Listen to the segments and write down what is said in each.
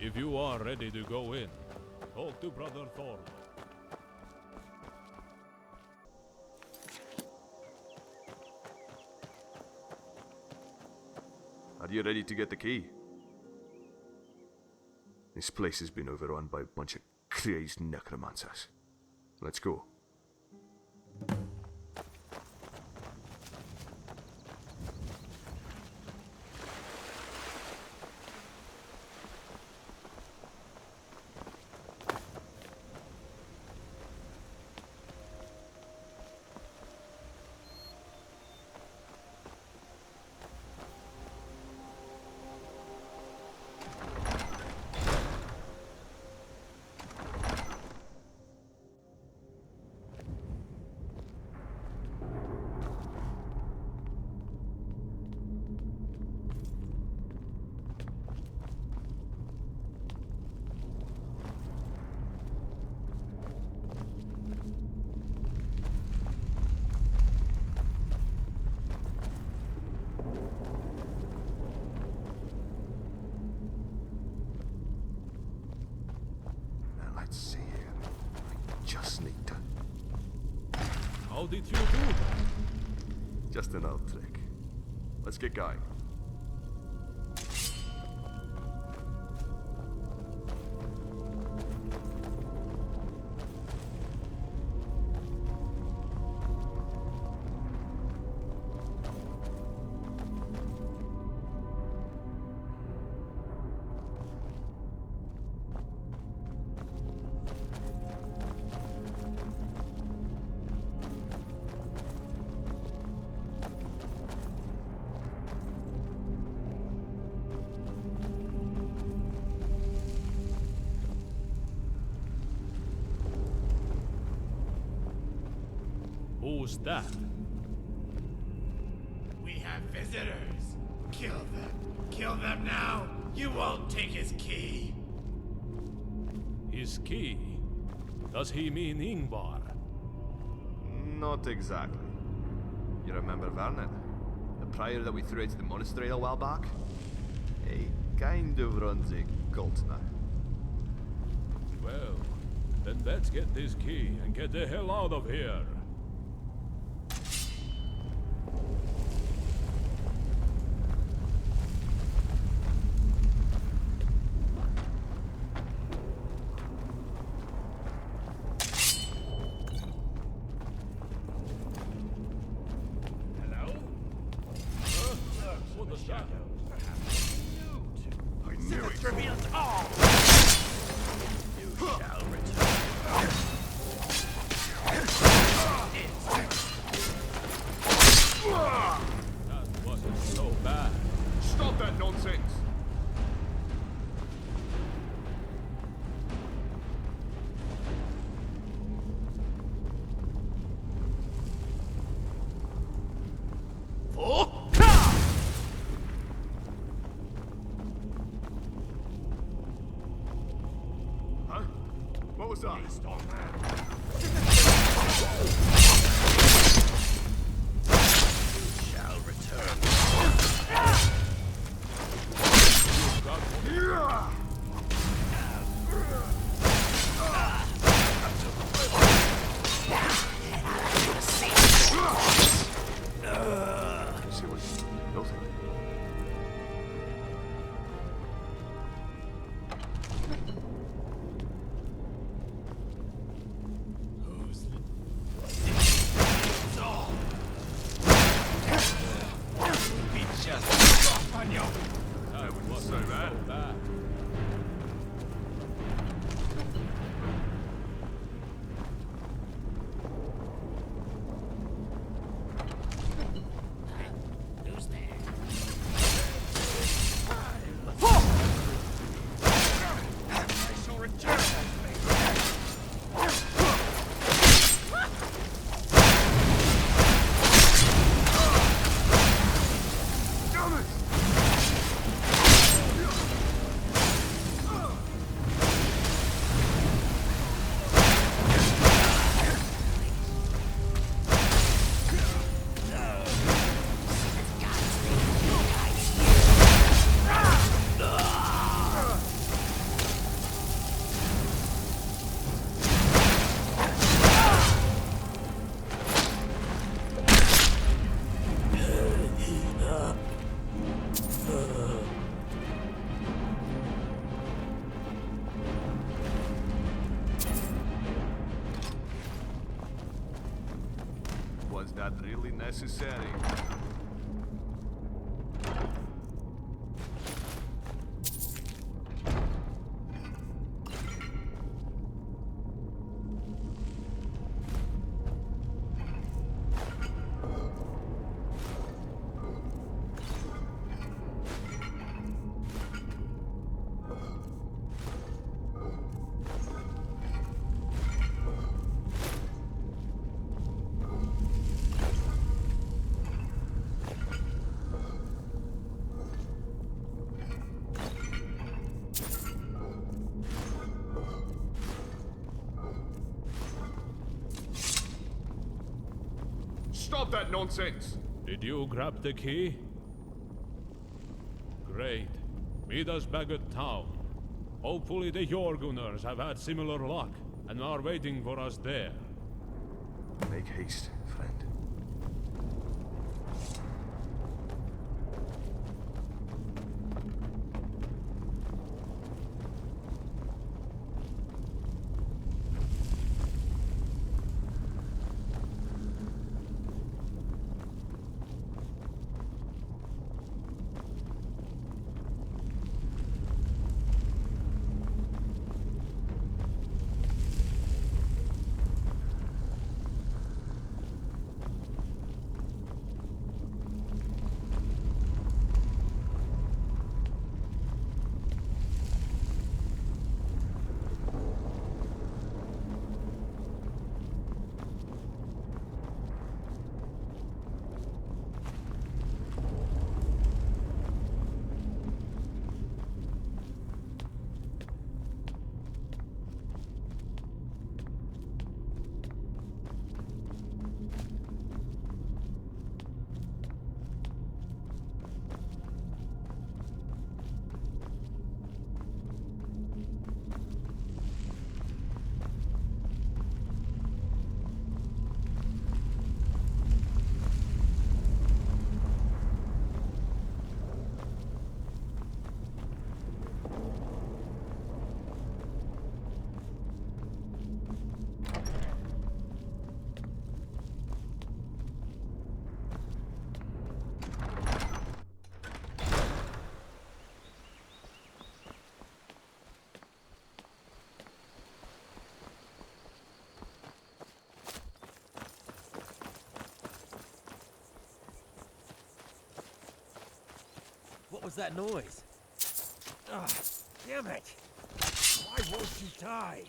If you are ready to go in, talk to Brother Thor. Are you ready to get the key? This place has been overrun by a bunch of crazed necromancers. Let's go. How did you do that? Just an old trick. Let's get going. Who's that? We have visitors. Kill them. Kill them now. You won't take his key. His key? Does he mean Yngvarr? Not exactly. You remember Vernon? The prior that we threw into the monastery a while back? He kind of runs a cult now. Well, then let's get this key and get the hell out of here. What was that? Shall return. that really necessary? Stop that nonsense! Did you grab the key? Great. Meet us back at town. Hopefully the Jorgunners have had similar luck and are waiting for us there. Make haste, friend. What was that noise? Ah, damn it! Why won't you die?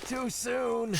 Too soon!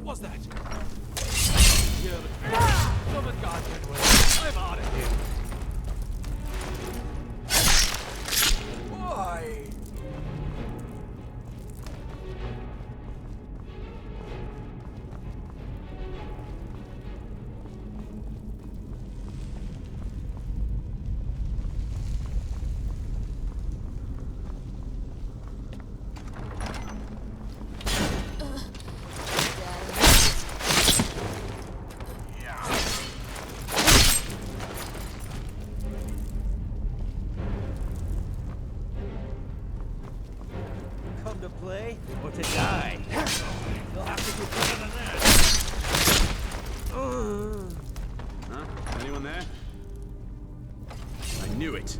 was that? Come on, God, get away. I'm out of here. Why? To play or to die. You'll have to do better than that. Huh? Anyone there? I knew it.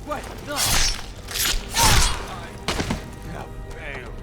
Wait, no! I have failed.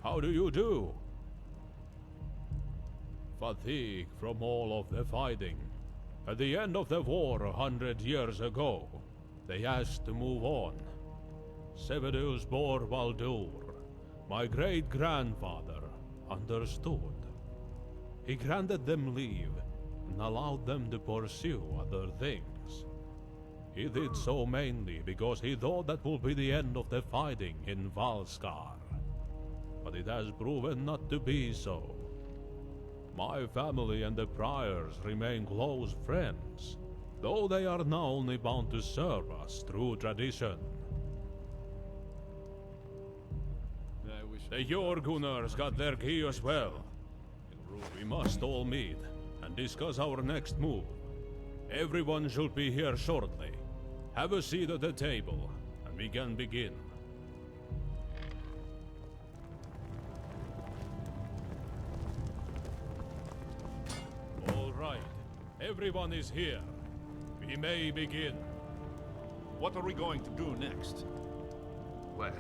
How do you do? Fatigue from all of the fighting. At the end of the war 100 years ago, they asked to move on. Severus bore Baldur, my great-grandfather, understood. He granted them leave and allowed them to pursue other things. He did so mainly because he thought that would be the end of the fighting in Falskaar. But it has proven not to be so. My family and the priors remain close friends, though they are now only bound to serve us through tradition. The Jorgunners got their key as well. We must all meet and discuss our next move. Everyone should be here shortly. Have a seat at the table, and we can begin. All right, everyone is here. We may begin. What are we going to do next? Well,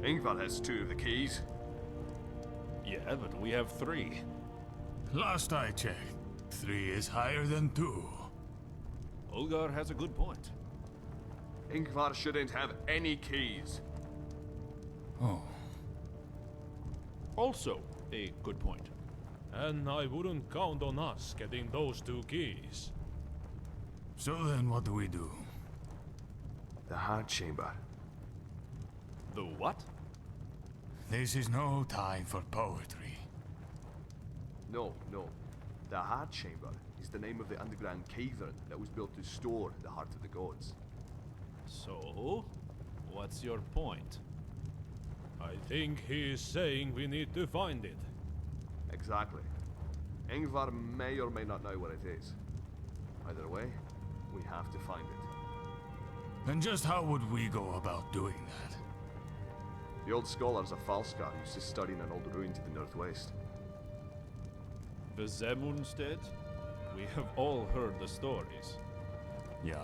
Yngvarr has 2 of the keys. Yeah, but we have 3. Last I checked, 3 is higher than 2. Olgar has a good point. Yngvarr shouldn't have any keys. Oh. Also, a good point. And I wouldn't count on us getting those 2 keys. So then what do we do? The heart chamber. The what? This is no time for poetry. No. The heart chamber is the name of the underground cavern that was built to store the heart of the gods. So, what's your point? I think he is saying we need to find it. Exactly. Yngvarr may or may not know what it is. Either way, we have to find it. And just how would we go about doing that? The old scholars of Falskaar used to study in an old ruin to the northwest. The Zemunstead? We have all heard the stories. Yeah.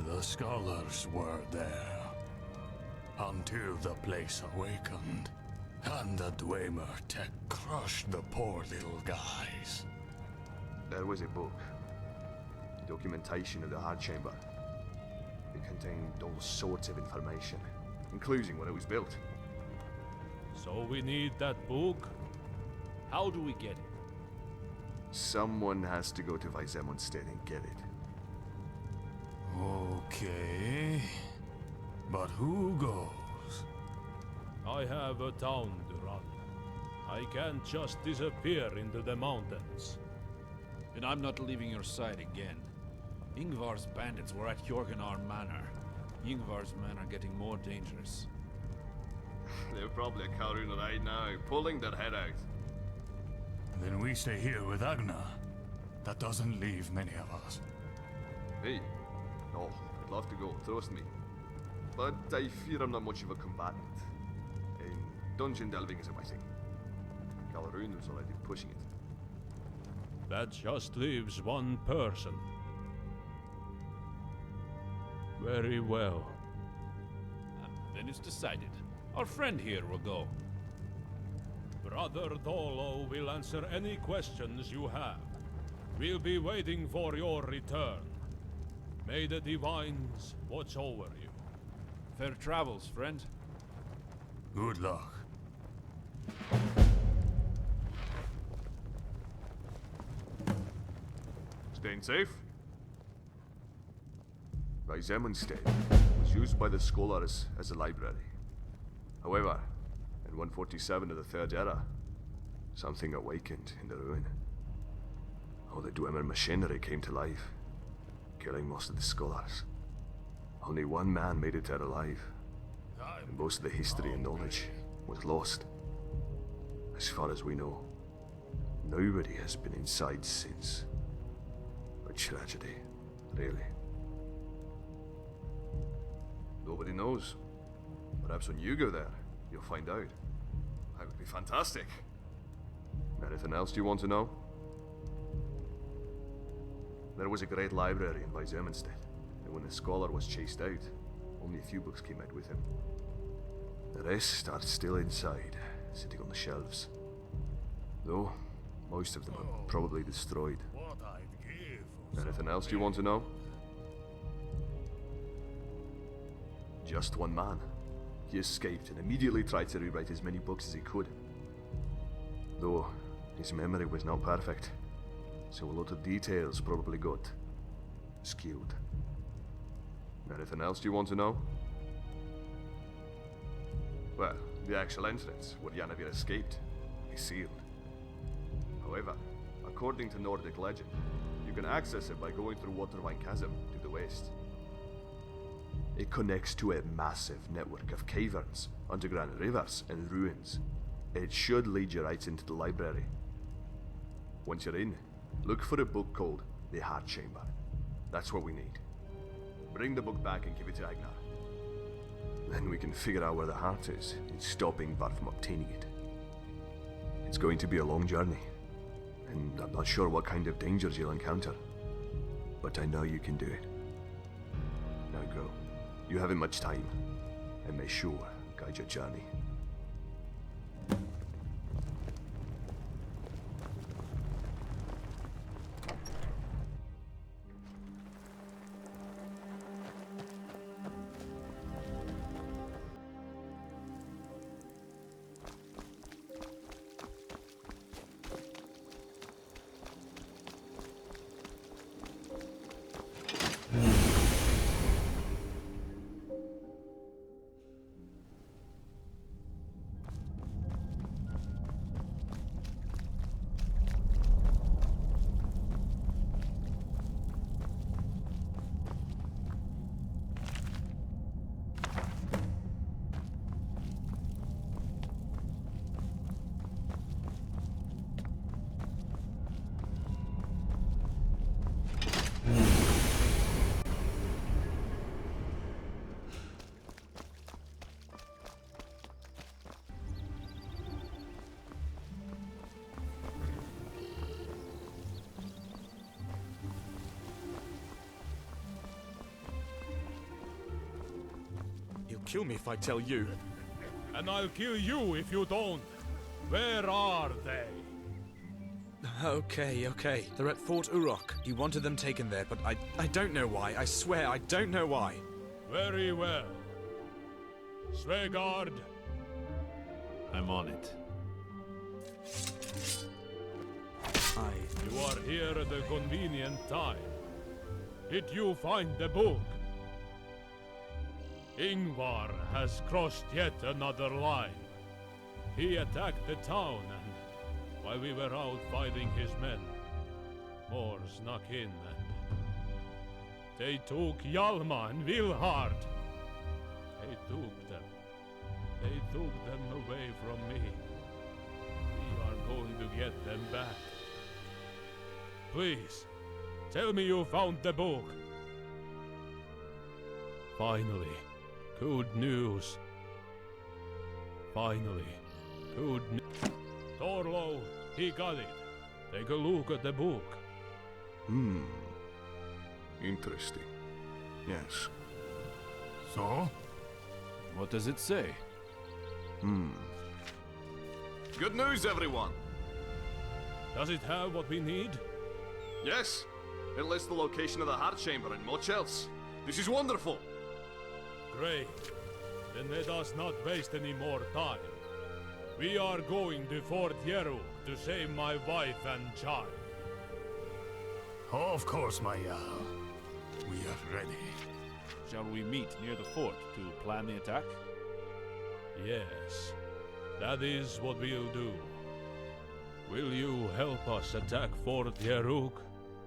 The scholars were there. Until the place awakened. And the Dwemer tech crushed the poor little guys. There was a book. documentation of the hard chamber. It contained all sorts of information, including when it was built. So we need that book? How do we get it? Someone has to go to Weizemundstedt and get it. Okay. But who goes? I have a town to run. I can't just disappear into the mountains. And I'm not leaving your side again. Yngvarr's bandits were at Jorgenar Manor. Yngvarr's men are getting more dangerous. They're probably cowering right now, pulling their head out. Then we stay here with Agnar. That doesn't leave many of us. Hey. Oh, I'd love to go, trust me. But I fear I'm not much of a combatant. And dungeon delving is a my thing. Calarun was already pushing it. That just leaves one person. Very well. Then it's decided. Our friend here will go. Brother Dolo will answer any questions you have. We'll be waiting for your return. May the divines watch over you. Fair travels, friend. Good luck. Staying safe? Weizemundstedt was used by the scholars as a library. However, in 147 of the Third Era, something awakened in the ruin. All the Dwemer machinery came to life, killing most of the scholars. Only one man made it out alive, and most of the history and knowledge was lost. As far as we know, nobody has been inside since. A tragedy, really. Nobody knows. Perhaps when you go there, you'll find out. That would be fantastic. Anything else you want to know? There was a great library in Weizemundstedt, and when the scholar was chased out, only a few books came out with him. The rest are still inside, sitting on the shelves. Though, most of them are probably destroyed. What I'd give for Anything else you want to know? Just one man. He escaped and immediately tried to rewrite as many books as he could. Though, his memory was not perfect, so a lot of details probably got skewed. Anything else you want to know? Well, the actual entrance, where Yngvarr escaped, is sealed. However, according to Nordic legend, you can access it by going through Watervine Chasm to the west. It connects to a massive network of caverns, underground rivers, and ruins. It should lead you right into the library. Once you're in, look for a book called The Hard Chamber. That's what we need. Bring the book back and give it to Agnar. Then we can figure out where the heart is and stop Yngvarr from obtaining it. It's going to be a long journey, and I'm not sure what kind of dangers you'll encounter, but I know you can do it. Now go. You haven't much time, and may sure guide your journey. Kill me if I tell you. And I'll kill you if you don't. Where are they? Okay. They're at Fort Urok. He wanted them taken there, but I don't know why. I swear, I don't know why. Very well. Svegard. I'm on it. You are here at a convenient time. Did you find the book? Yngvarr has crossed yet another line. He attacked the town, and while we were out fighting his men, more snuck in, and they took Hjalmar and Vilhard. They took them away from me. We are going to get them back. Please, tell me you found the book. Finally, good news. Thorlo, he got it. Take a look at the book. Interesting. Yes. So? What does it say? Good news, everyone! Does it have what we need? Yes! It lists the location of the heart chamber and much else. This is wonderful! Great. Then let us not waste any more time. We are going to Fort Yeruk to save my wife and child. Of course, my Jarl. We are ready. Shall we meet near the fort to plan the attack? Yes, that is what we'll do. Will you help us attack Fort Yeruk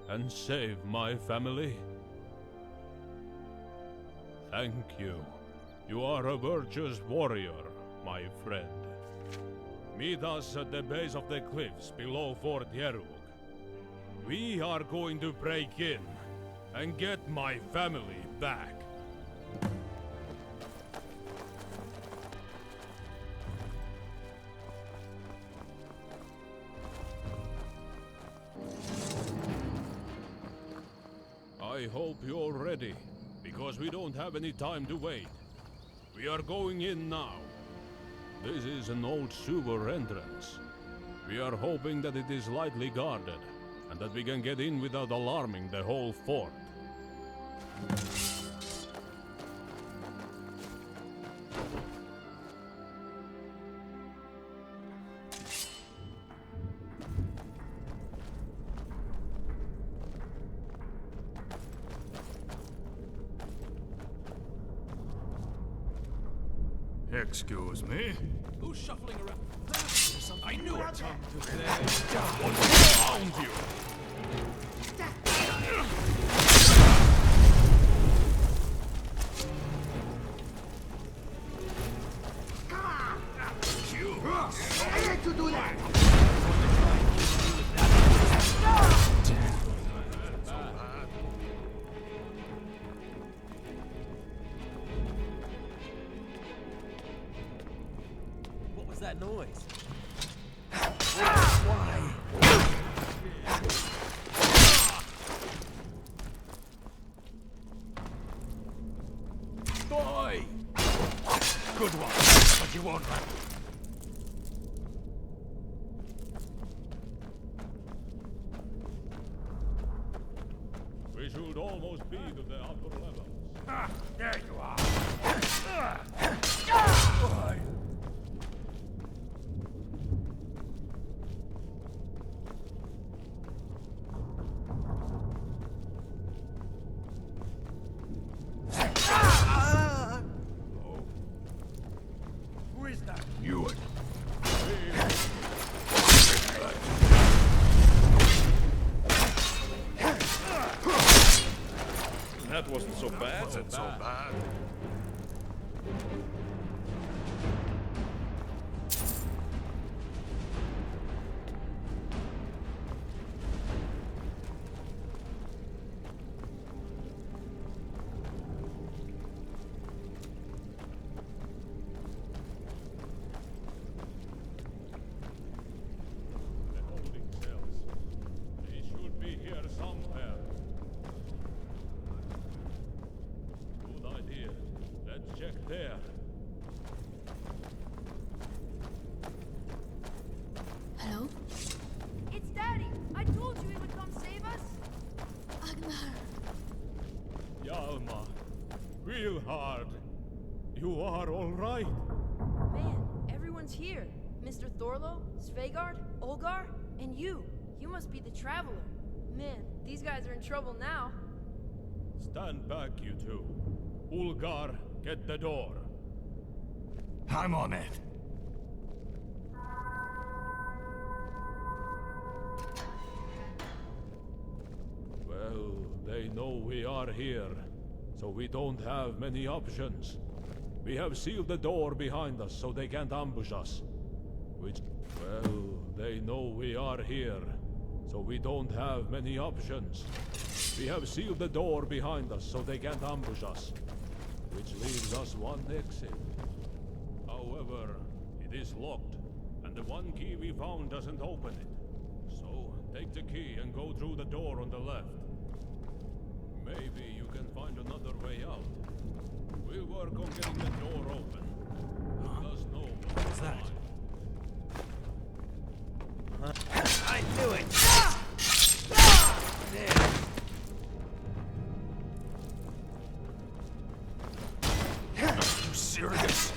and save my family? Thank you. You are a virtuous warrior, my friend. Meet us at the base of the cliffs below Fort Yeruk. We are going to break in and get my family back. I hope you're ready, because we don't have any time to wait. We are going in now. This is an old sewer entrance. We are hoping that it is lightly guarded, and that we can get in without alarming the whole fort. Excuse me? Who's shuffling around? I knew it! Found you! What was that noise? Boy! Good one, but you won't have to. We should almost be to the upper levels. Ah, there you are. Who is that? You That wasn't so bad. wasn't so bad. The holding cells. They should be here somewhere. Good idea. you are all right. Man, everyone's here. Mr. Thorlo, Sveigard, Olgar, and you. You must be the traveler. Man, these guys are in trouble now. Stand back, you two. Ulgar, get the door. I'm on it. Well, they know we are here, so we don't have many options. We have sealed the door behind us so they can't ambush us. Well, they know we are here, so we don't have many options. We have sealed the door behind us so they can't ambush us, which leaves us one exit. However, it is locked, and the one key we found doesn't open it. So, take the key and go through the door on the left. Maybe you can find another way out. We'll work on getting the door open. Let us know what's that? fine. I knew it! There. Are you serious?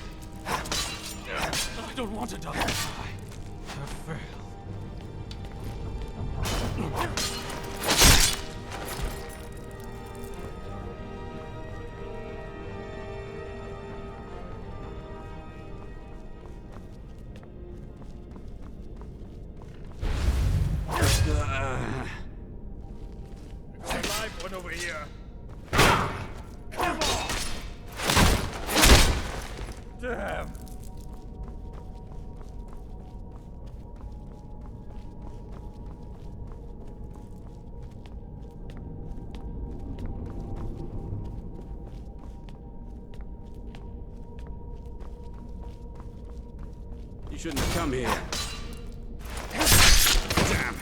I don't want to die. I failed. Live one over here. Come on! Damn. You shouldn't have come here. Damn.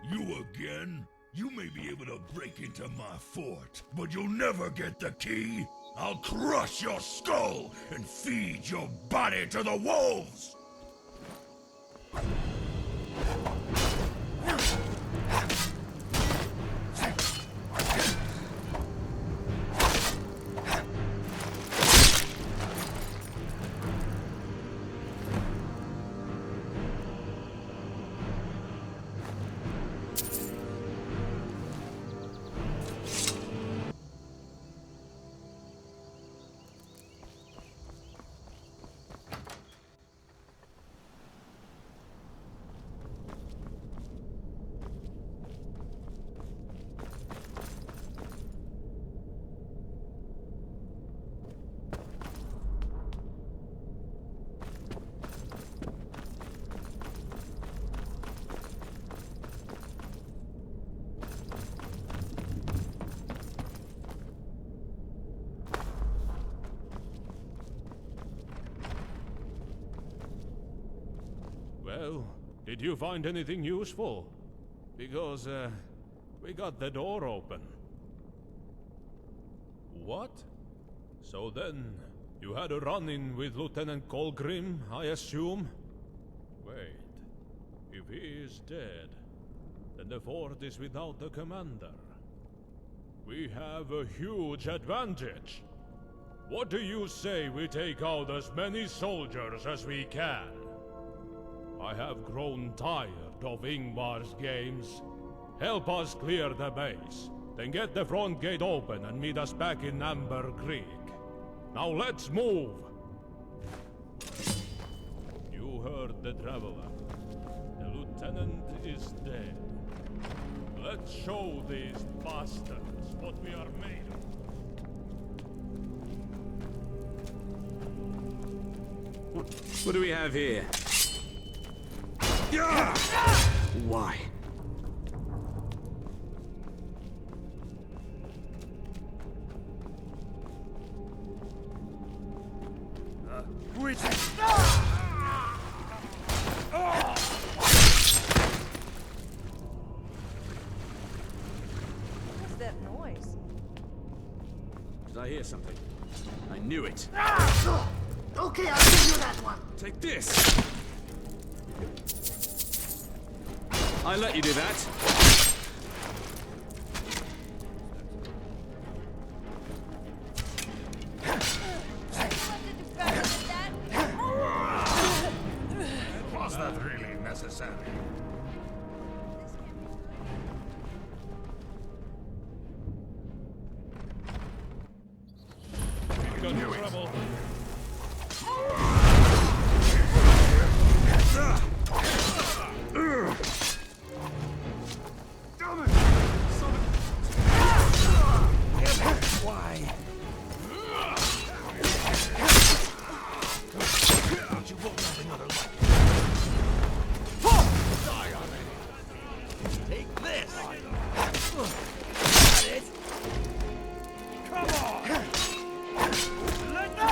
You again? You may be able to break into my fort, but you'll never get the key. I'll crush your skull and feed your body to the wolves! Well, did you find anything useful? Because, we got the door open. What? So then, you had a run-in with Lieutenant Colgrim, I assume? Wait, if he is dead, then the fort is without the commander. We have a huge advantage. What do you say we take out as many soldiers as we can? I have grown tired of Yngvar's games. Help us clear the base, then get the front gate open and meet us back in Amber Creek. Now let's move! You heard the traveler. The lieutenant is dead. Let's show these bastards what we are made of. What do we have here? Why? Which What's that noise? Did I hear something? I knew it. Okay, I'll give you that one. Take this. I let you do that. Was that really necessary? We got in trouble. Why? You won't have another like Die already. Take this. Got it. Come on. Let go.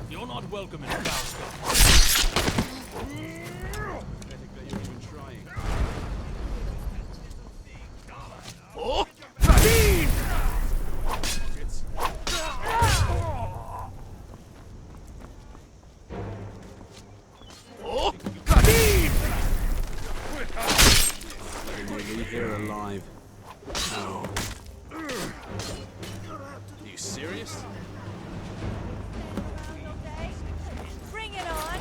You're not welcome in Falskaar. Oh! Leave here alive. No. Are you serious? Bring it on!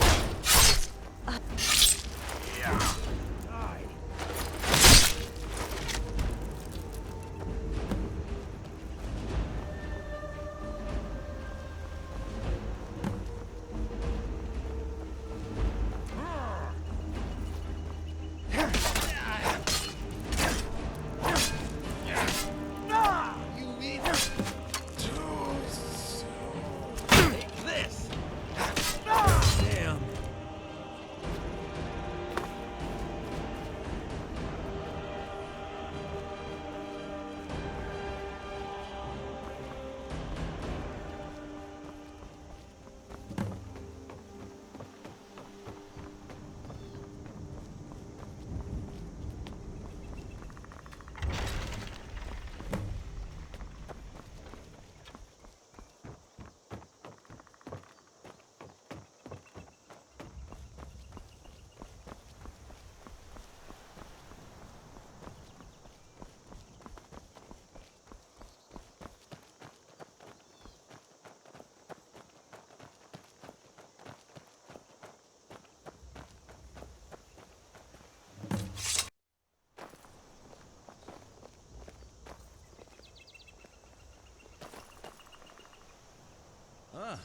Ah,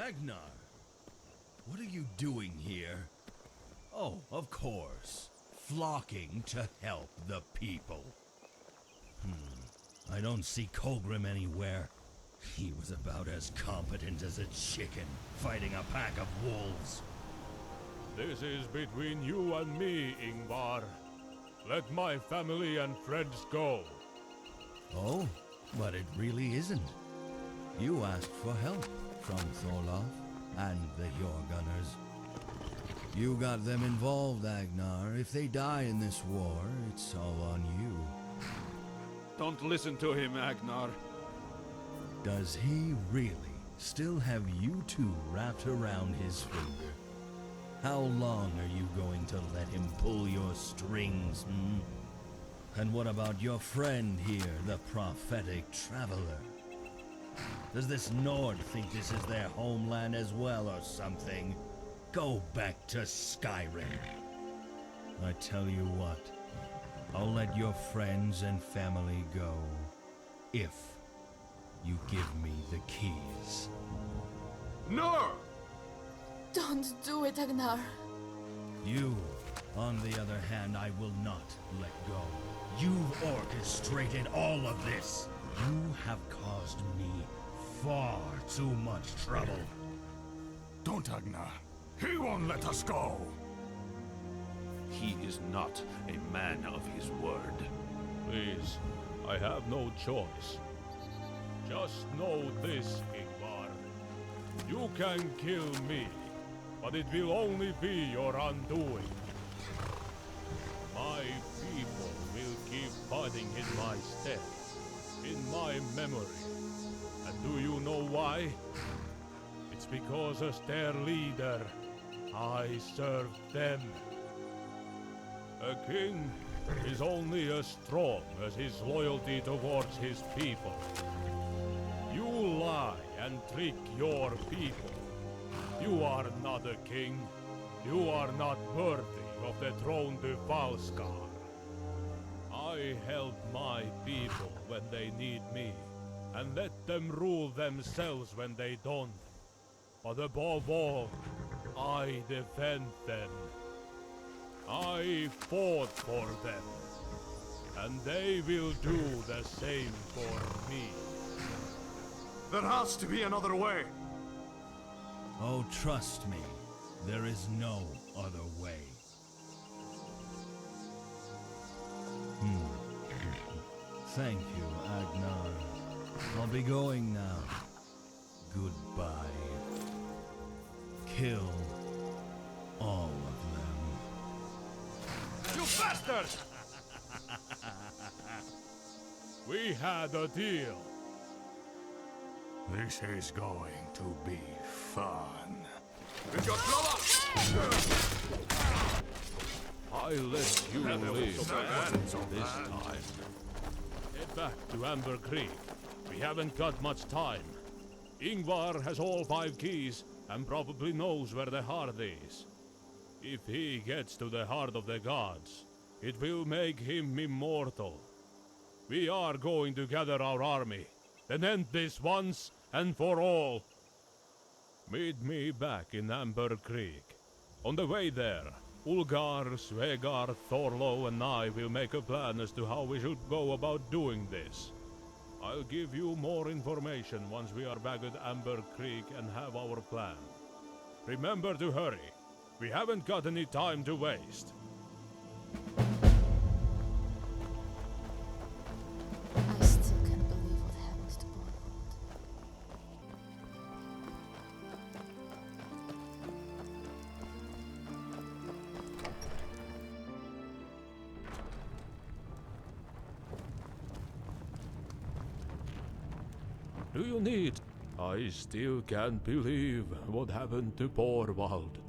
Agnar. What are you doing here? Oh, of course. Flocking to help the people. I don't see Colgrim anywhere. He was about as competent as a chicken, fighting a pack of wolves. This is between you and me, Yngvarr. Let my family and friends go. Oh, but it really isn't. You asked for help from Thorloth and the Jorgunners. You got them involved, Agnar. If they die in this war, it's all on you. Don't listen to him, Agnar. Does he really still have you two wrapped around his finger? How long are you going to let him pull your strings, And what about your friend here, the prophetic traveler? Does this Nord think this is their homeland as well or something? Go back to Skyrim. I tell you what, I'll let your friends and family go if you give me the keys. No! Don't do it, Agnar. You, on the other hand, I will not let go. You've orchestrated all of this. You have caused me far too much trouble. Don't, Agnar. He won't let us go. He is not a man of his word. Please, I have no choice. Just know this, Yngvarr. You can kill me, but it will only be your undoing. My people will keep fighting in my stead, in my memory. And do you know why? It's because as their leader, I served them. A king is only as strong as his loyalty towards his people. You lie and trick your people. You are not a king. You are not worthy of the throne to Falskaar. I help my people when they need me, and let them rule themselves when they don't. But above all, I defend them. I fought for them, and they will do the same for me. There has to be another way. Oh, trust me, there is no other way. Thank you, Agnar. I'll be going now. Goodbye. Kill all of them. You bastards! We had a deal. This is going to be fun. I let you live this time. Head back to Amber Creek. We haven't got much time. Yngvarr has all 5 keys and probably knows where the heart is. If he gets to the heart of the gods, it will make him immortal. We are going to gather our army, then end this once and for all. Meet me back in Amber Creek. On the way there, Ulgar, Svegar, Thorlo and I will make a plan as to how we should go about doing this. I'll give you more information once we are back at Amber Creek and have our plan. Remember to hurry. We haven't got any time to waste. I still can't believe what happened to Borland. Do you need? I still can't believe what happened to Borwald.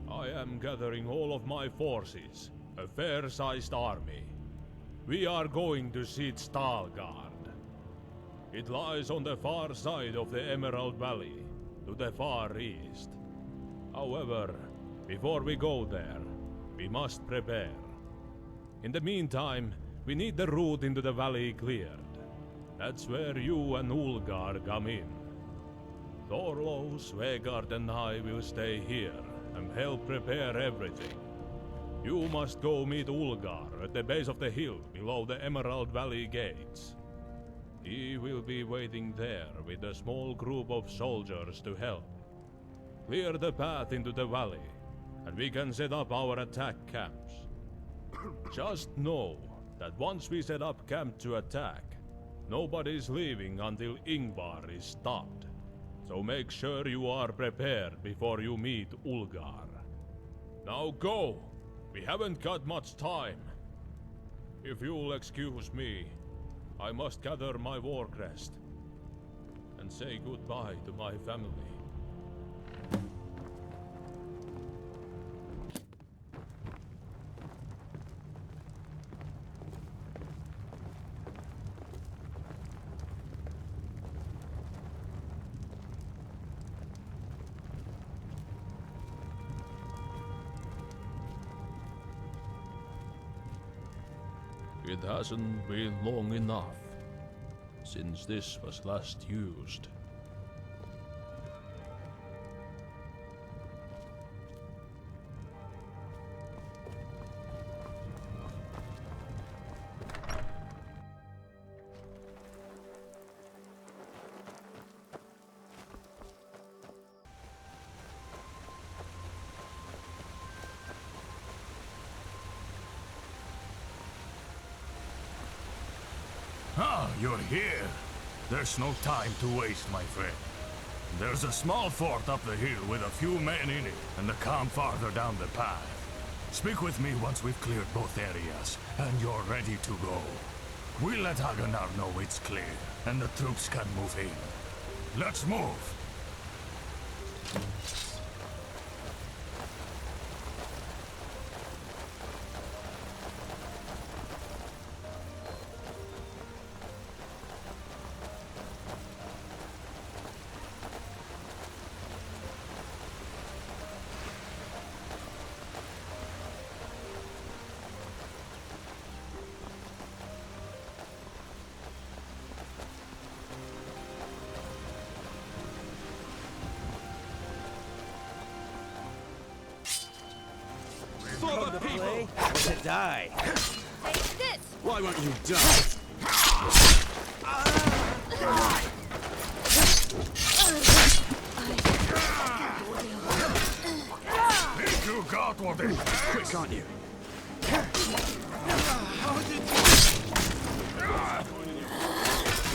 I am gathering all of my forces, a fair-sized army. We are going to siege Stalgard. It lies on the far side of the Emerald Valley, to the far east. However, before we go there, we must prepare. In the meantime, we need the route into the valley cleared. That's where you and Ulgar come in. Thorlo, Svegard and I will stay here and help prepare everything. You must go meet Ulgar at the base of the hill below the Emerald Valley gates. He will be waiting there with a small group of soldiers to help. Clear the path into the valley, and we can set up our attack camps. Just know that once we set up camp to attack, nobody's leaving until Yngvarr is stopped. So make sure you are prepared before you meet Ulgar. Now go! We haven't got much time. If you'll excuse me, I must gather my war crest and say goodbye to my family. It hasn't been long enough since this was last used. Ah, You're here. There's no time to waste, my friend. There's a small fort up the hill with a few men in it, and a camp farther down the path. Speak with me once we've cleared both areas, and you're ready to go. We'll let Agnar know it's clear, and the troops can move in. Let's move! Come to play or to die? Take this! Why won't you die? Think you got what it takes? Quick, aren't you?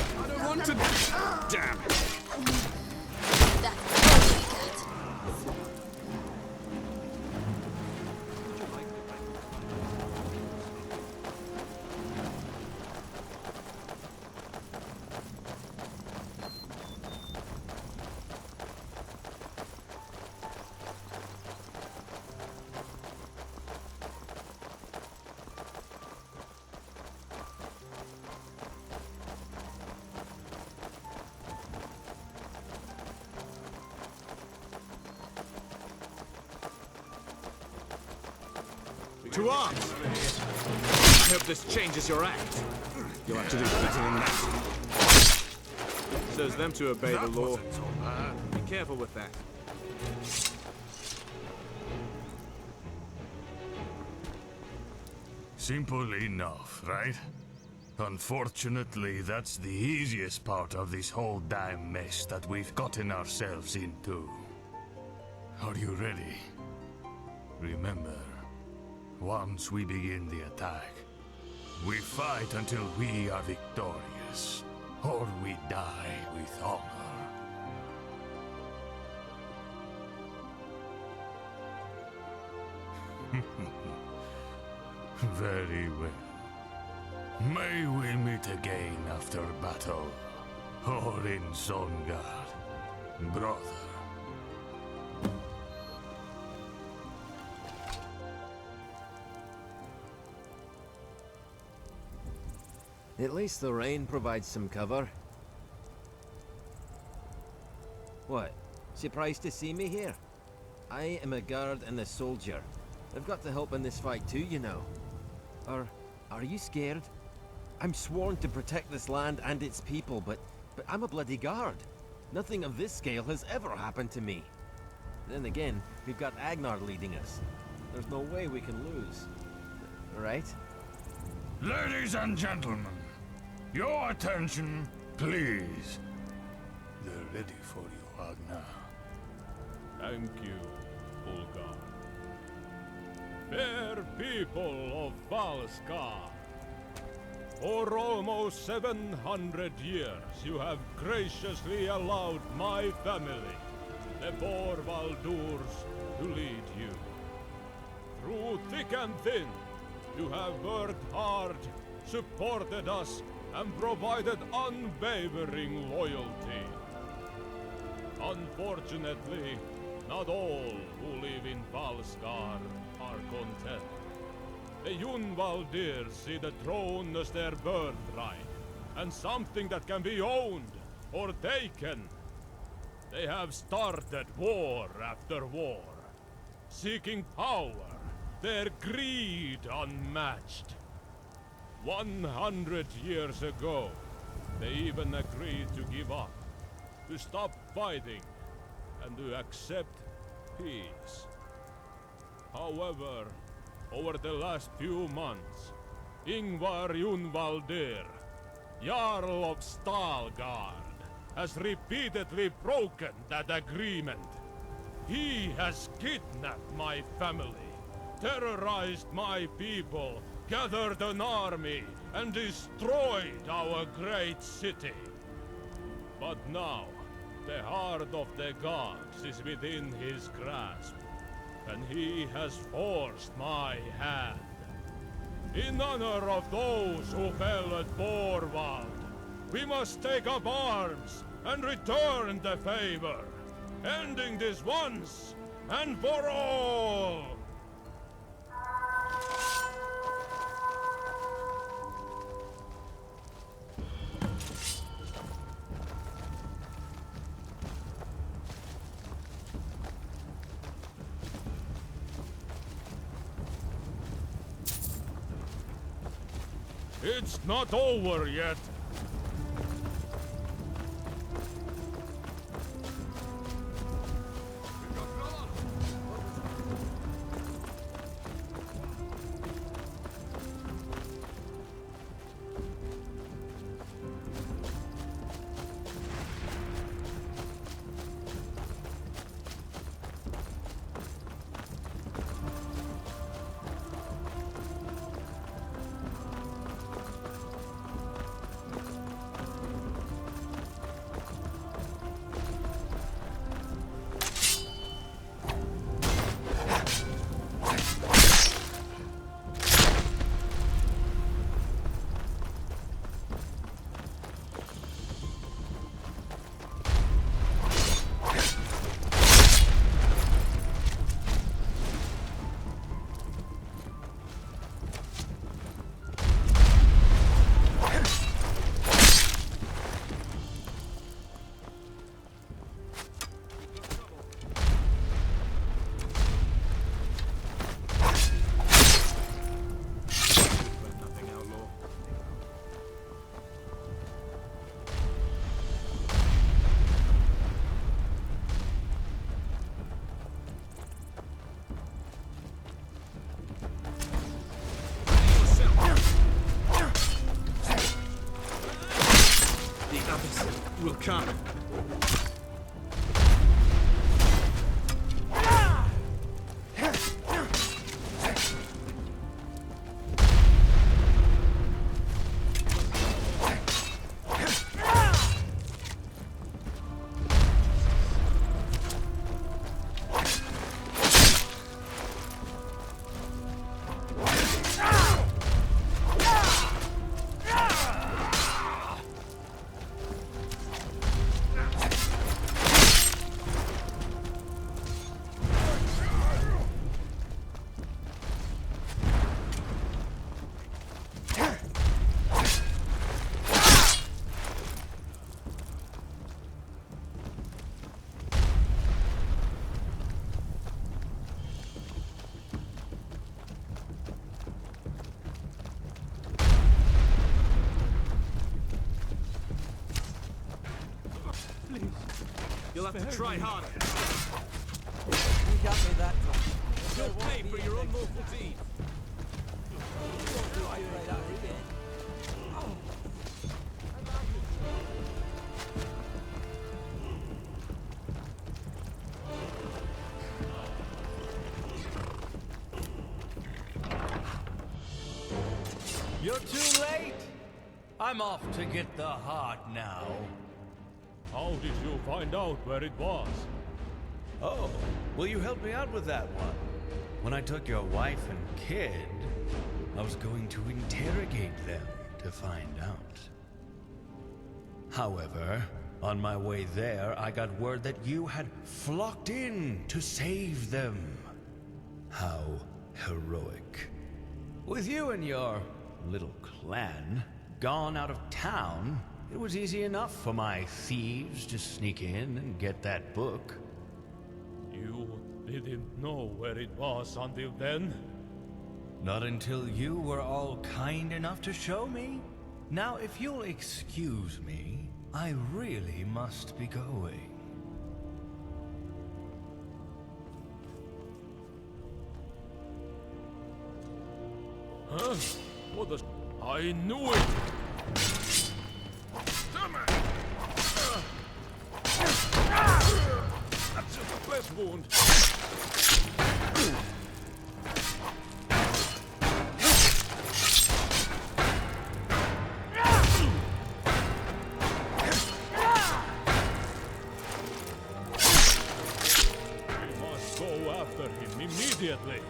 I don't want to... Damn. That's all we got. To arms! I hope this changes your act. You'll have to do better than that. Says them to obey the law. Be careful with that. Simple enough, right? Unfortunately, that's the easiest part of this whole damn mess that we've gotten ourselves into. Are you ready? Remember, once we begin the attack, we fight until we are victorious, or we die with honor. Very well. May we meet again after battle, or in Songard, brother. At least the rain provides some cover. What? Surprised to see me here? I am a guard and a soldier. I've got to help in this fight too, you know. Are you scared? I'm sworn to protect this land and its people, but I'm a bloody guard. Nothing of this scale has ever happened to me. Then again, we've got Agnar leading us. There's no way we can lose. Right? Ladies and gentlemen, your attention, please. They're ready for you, Agnar. Thank you, Falskaar. Fair people of Falskaar, for almost 700 years you have graciously allowed my family, the Unnvaldrs, to lead you. Through thick and thin, you have worked hard, supported us, and provided unwavering loyalty. Unfortunately, not all who live in Falskaar are content. The Unnvaldr see the throne as their birthright, and something that can be owned or taken. They have started war after war, seeking power, their greed unmatched. 100 years ago, they even agreed to give up, to stop fighting, and to accept peace. However, over the last few months, Yngvarr Unnvaldr, Jarl of Stalgard, has repeatedly broken that agreement. He has kidnapped my family, terrorized my people, gathered an army and destroyed our great city. But now, the heart of the gods is within his grasp, and he has forced my hand. In honor of those who fell at Borvald, we must take up arms and return the favor, ending this once and for all! It's not over yet. Lorkhan. You'll have to try harder. You got me that time. You'll pay for your unlawful deed. You're too late. I'm off to get the heart now. How did you find out where it was? Oh, will you help me out with that one? When I took your wife and kid, I was going to interrogate them to find out. However, on my way there, I got word that you had flocked in to save them. How heroic. With you and your little clan gone out of town, it was easy enough for my thieves to sneak in and get that book. You didn't know where it was until then? Not until you were all kind enough to show me. Now, if you'll excuse me, I really must be going. Huh? What the... I knew it! Damn it! That's just a flesh wound. after him immediately.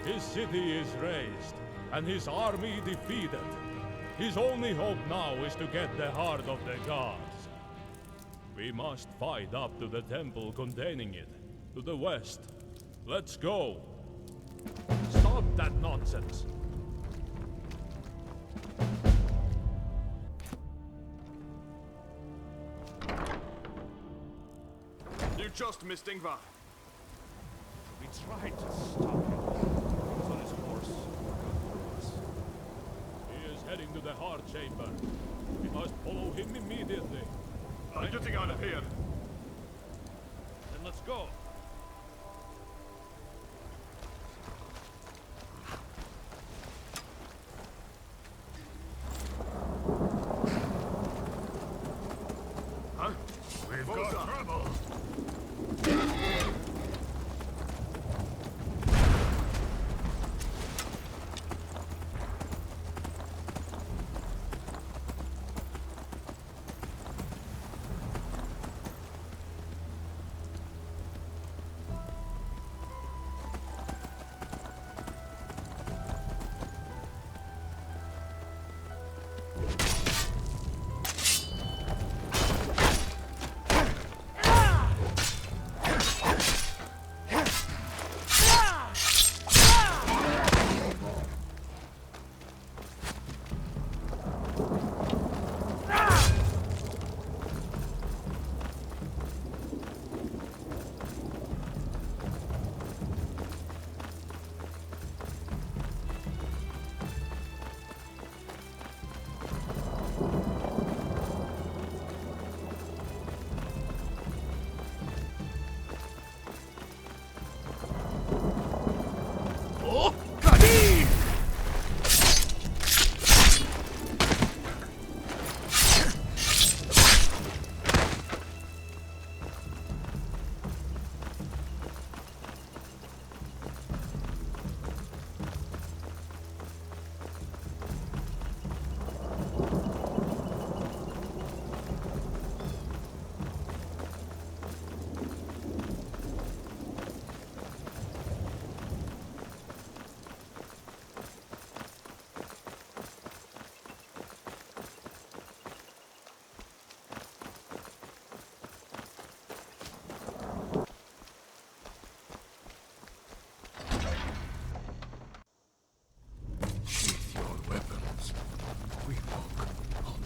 His city is razed, and his army defeated. His only hope now is to get the heart of the gods. We must fight up to the temple containing it, to the west. Let's go. Stop that nonsense. You just missed Yngvarr. We tried to stop him. He was on his horse. He is heading to the heart chamber. We must follow him immediately. I'm getting out of here. Then let's go. Huh? We've Fuerza. got trouble.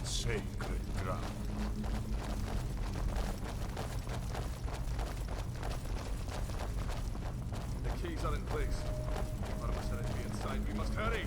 Sacred ground. The keys are in place. Yngvarr must have be inside. We must hurry.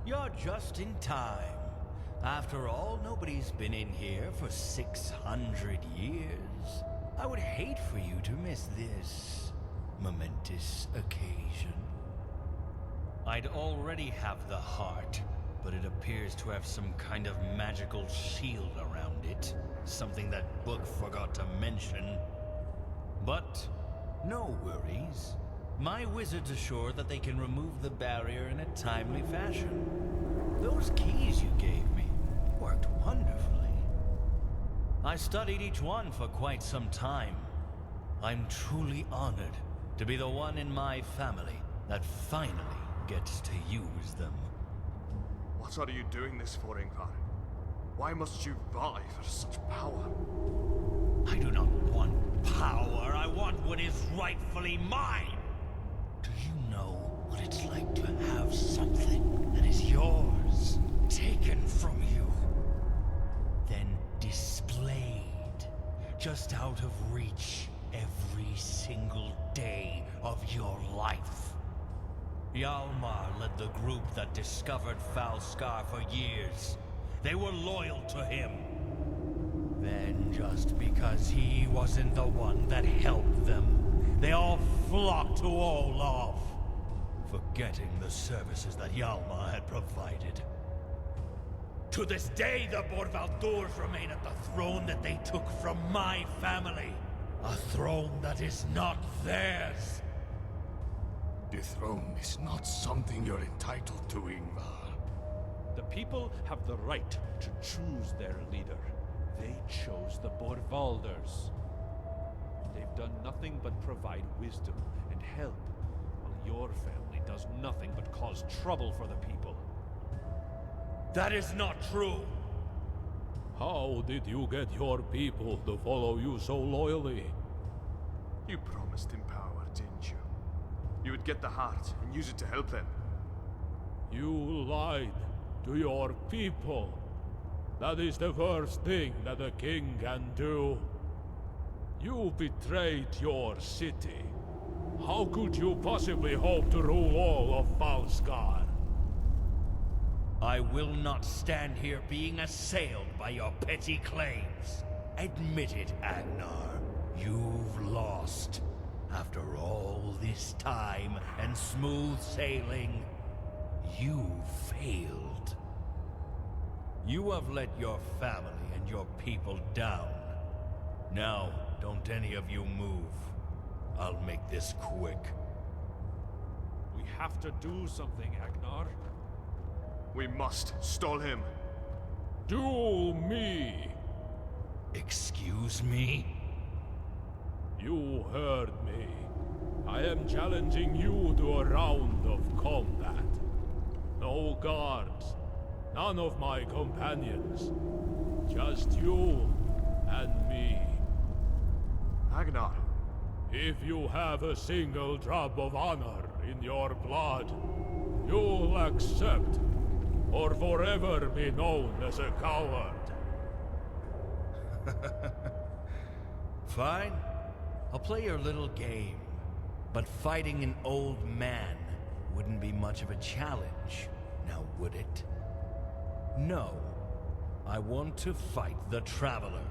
You're just in time. After all, nobody's been in here for 600 years. I would hate for you to miss this momentous occasion. I'd already have the heart, but it appears to have some kind of magical shield around it. Something that book forgot to mention. But no worries. My wizards assure that they can remove the barrier in a timely fashion. Those keys you gave me worked wonderfully. I studied each one for quite some time. I'm truly honored to be the one in my family that finally gets to use them. What are you doing this for, Yngvarr? Why must you vie for such power? I do not want power. I want what is rightfully mine. Do you know what it's like to have something that is yours taken from you, then displayed just out of reach every single day of your life? Hjalmar led the group that discovered Falskaar for years. They were loyal to him. Then, just because he wasn't the one that helped them, they all flocked to Olaf. forgetting the services that Hjalmar had provided. To this day, the Borvaldurs remain at the throne that they took from my family. A throne that is not theirs. The throne is not something you're entitled to, Yngvarr. The people have the right to choose their leader. They chose the Borvaldurs. They've done nothing but provide wisdom and help, while your family does nothing but cause trouble for the people. That is not true. How did you get your people to follow you so loyally? You promised him power, didn't you? You would get the heart and use it to help them. You lied to your people. That is the worst thing that a king can do. You betrayed your city. How could you possibly hope to rule all of Falskaar? I will not stand here being assailed by your petty claims. Admit it, Agnar. You've lost. After all this time and smooth sailing, you failed. You have let your family and your people down. Now, don't any of you move. I'll make this quick. We have to do something, Agnar. We must stall him. Duel me! Excuse me? You heard me. I am challenging you to a round of combat. No guards. None of my companions. Just you and me. Agnar. If you have a single drop of honor in your blood, you'll accept, or forever be known as a coward. Fine. I'll play your little game. But fighting an old man wouldn't be much of a challenge, now would it? No. I want to fight the Traveler.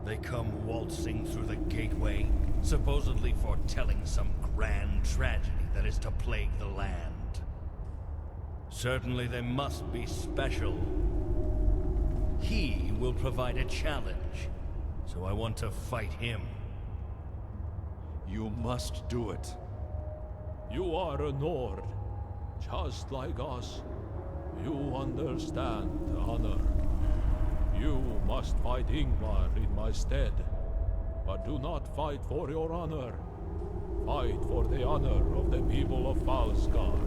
They come waltzing through the gateway, supposedly foretelling some grand tragedy that is to plague the land. Certainly they must be special. He will provide a challenge, so I want to fight him. You must do it. You are a Nord, just like us. You understand honor. You must fight Yngvarr in my stead. But do not fight for your honor. Fight for the honor of the people of Falskaar.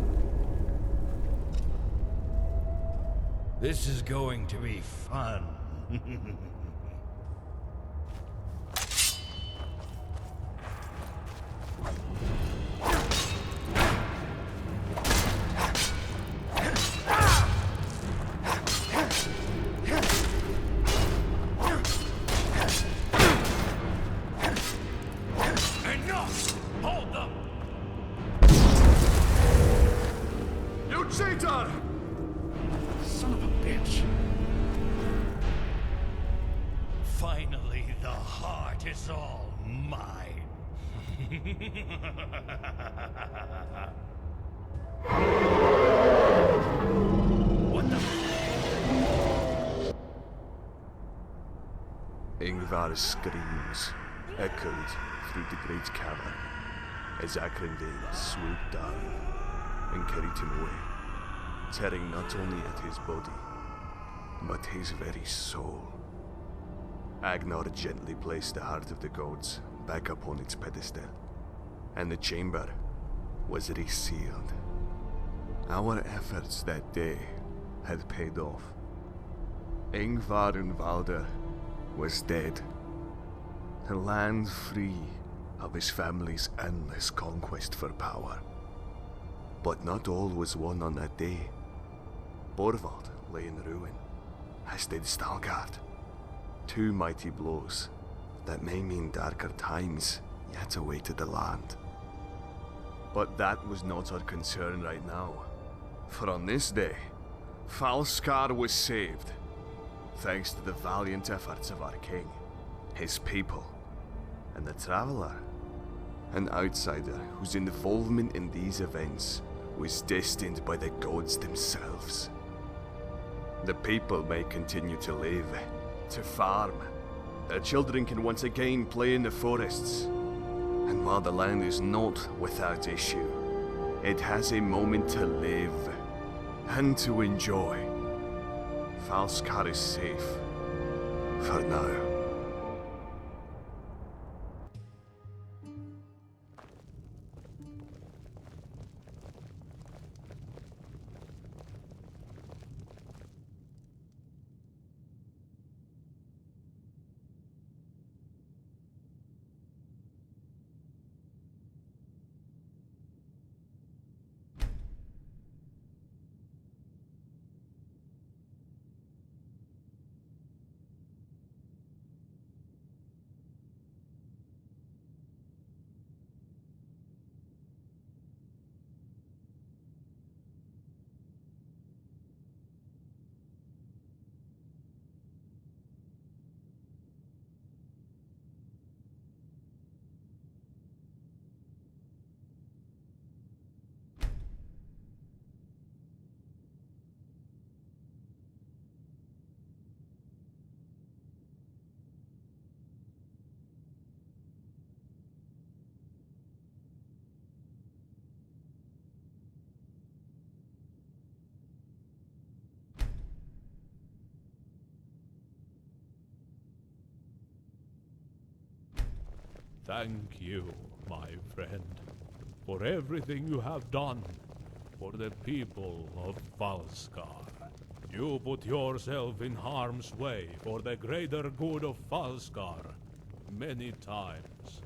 This is going to be fun. Finally, the heart is all mine. What the? Yngvarr's screams echoed through the great cavern as Akrindale swooped down and carried him away, tearing not only at his body, but his very soul. Agnar gently placed the heart of the gods back upon its pedestal, and the chamber was resealed. Our efforts that day had paid off. Yngvarr Unnvaldr was dead, the land free of his family's endless conquest for power. But not all was won on that day. Borvald lay in ruin, as did Stalgard. Two mighty blows that may mean darker times yet awaited the land. But that was not our concern right now, for on this day, Falskaar was saved, thanks to the valiant efforts of our king, his people, and the Traveler. An outsider whose involvement in these events was destined by the gods themselves. The people may continue to live, to farm. Their children can once again play in the forests. And while the land is not without issue, it has a moment to live and to enjoy. Falskaar is safe for now. Thank you, my friend, for everything you have done for the people of Falskaar. You put yourself in harm's way for the greater good of Falskaar many times.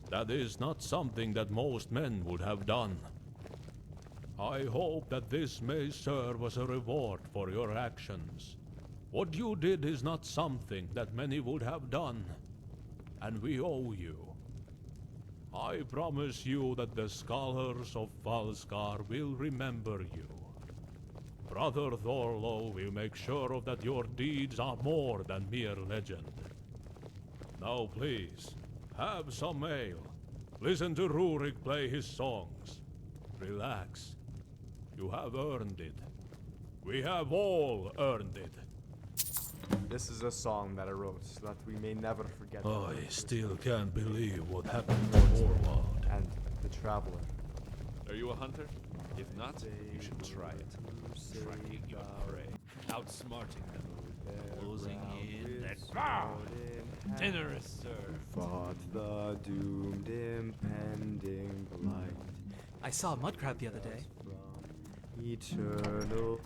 That is not something that most men would have done. I hope that this may serve as a reward for your actions. What you did is not something that many would have done, and we owe you. I promise you that the scholars of Falskaar will remember you. Brother Thorlo will make sure of that your deeds are more than mere legend. Now please, have some ale. Listen to Rurik play his songs. Relax. You have earned it. We have all earned it. This is a song that I wrote so that we may never forget. I still can't believe what happened to Orwald. And the traveler. Are you a hunter? If not, you should try it. Tracking your prey, outsmarting them, closing in that dinner is served. Fought the doomed impending blight. I saw a mud crab the other day. Eternal